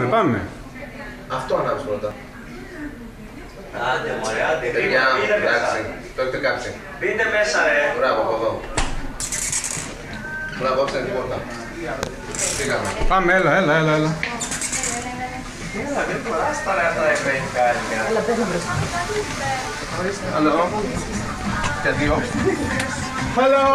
Πάμε. Αυτό ανάψει πρώτα. Άντε μωρέ, άντε. Παιδιά, εντάξει, το έχετε κάψει. Μπείτε μέσα ρε. Μπράβο, από εδώ. Μπράβο, όψε τίποτα. Φύγαμε. Πάμε, έλα. Έλα, δεν φοράς τώρα αυτά τα ευρωπαϊκά. Έλα, πες να μπροστά. Hello. Και δύο. Hello.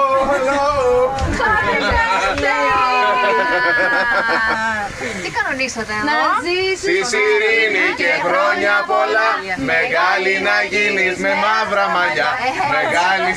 Τι κανονίσατε εδώ? Να ζήσεις Στη ειρήνη και χρόνια πολλά. Μεγάλη να γίνεις με μαύρα μαλλιά. Μεγάλη.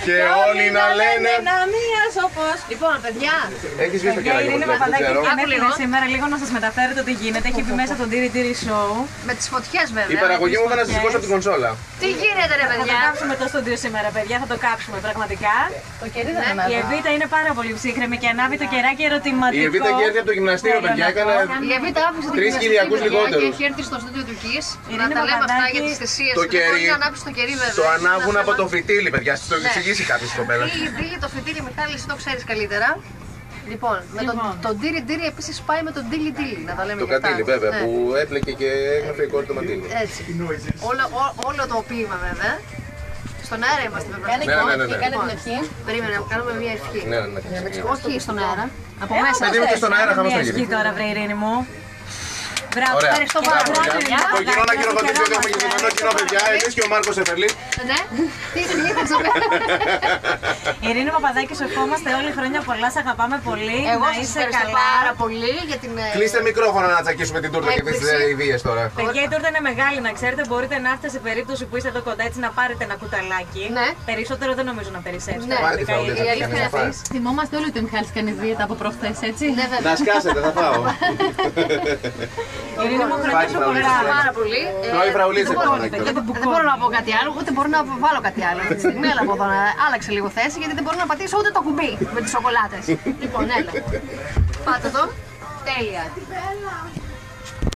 Και όλοι να λένε. Να μία σοφός. Λοιπόν, παιδιά, Έχεις βγει στο κεράκι Ειρήνη μου, δεν Παπαδάκη ξέρω. έχει γενέθλια σήμερα, λίγο να σας μεταφέρετε ότι γίνεται. Έχει πει μέσα τον Τύρι Τύρι Show. με τις φωτιές βέβαια. Η παραγωγή μου θα να σας σηκώσω από την κονσόλα. Τι γίνεται ρε Θα το παιδιά? κάψουμε το στούντιο σήμερα, παιδιά. Θα το κάψουμε πραγματικά. Το κερί δεν Η Εβίτα είναι πάρα πολύ ψύχρεμη και ανάβει το κεράκι ερωτηματικό. Η Εβίτα έχει έρθει από το γυμναστήριο, παιδιά. Έκανε Η Εβίτα άφησε την 3 γυμναστική, Κυριακούς παιδιά, λιγότερους. και έχει έρθει στο στούντιο του Kiss. Να Ειρήνη τα λέμε αυτά Παπαδάκη, για τις θυσίες. το Δεν κερί. μπορεί να ανάψει το κερί βέβαια. το Είναι ανάβουν ένα από το θέμα. φυτίλι, παιδιά. Σας το Ναι. εξηγήσει κάποιος κοπέλα. Δίλη το φυτίλι, Μιχάλη, εσύ το ξέρεις καλύτερα. Λοιπόν, με τον Τύρι Τύρι επίσης πάει με τον Τίλι Τίλι, να τα λέμε Το και αυτά. κατήλι, βέβαια, Ναι. που έπλεκε και έγραφε η κόρη του Ματήλη. Έτσι. Όλο το ποίημα βέβαια. Στον αέρα είμαστε βέβαια. Κάνε Ναι, ναι, ναι, ναι. κάνε την ευχή. Περίμενε, να κάνουμε μια ευχή. Ναι. Όχι στον αέρα. Από μέσα. Παιδί μου και στον αέρα χαμός Μια θα ευχή γίνει. τώρα, βρε Ειρήνη μου. Μπράβο, Ωραία. ευχαριστώ Μπράβο, πάρα πολύ. παιδιά. Το κοινό να χειροκροτήσει ότι έχουμε γεννημένο κοινό, παιδιά. Εμείς και ο Μάρκος Εφερλή. Ναι. Τι ήθελες να Ειρήνη Παπαδάκη, σου ευχόμαστε όλη χρόνια πολλά. Σε αγαπάμε πολύ. Εγώ Να σας είσαι ευχαριστώ καλά. πάρα πολύ για την... Κλείστε μικρόφωνα να τσακίσουμε την τούρτα και τις Έκπληξη. ιδέες τώρα. Παιδιά, η τούρτα είναι μεγάλη, να ξέρετε. Μπορείτε να έρθετε σε περίπτωση που είστε εδώ κοντά έτσι να πάρετε ένα κουταλάκι. Ναι. Περισσότερο δεν νομίζω να περισσέψετε. Ναι. Πάρε τη Πραγματικά, φραουλίτσα, η τι αλήθεια κάνεις να είναι φας. Θυμόμαστε όλοι ότι ο Μιχάλης κάνει δίαιτα από προχθές, έτσι. Ναι, βέβαια. Να σκάσετε, θα φάω. Ειρήνη μου, χρόνια σου πολλά. Πάρα πολύ. Τρώει φραουλίτσα. Δεν μπορώ να πω κάτι άλλο, ούτε μπορώ να βάλω κάτι άλλο αυτή τη στιγμή. Αλλά από εδώ να άλλαξε λίγο θέση γιατί δεν μπορώ να πατήσω ούτε το κουμπί με τις σοκολάτες. Λοιπόν, έλα. Πάτε το. Τέλεια.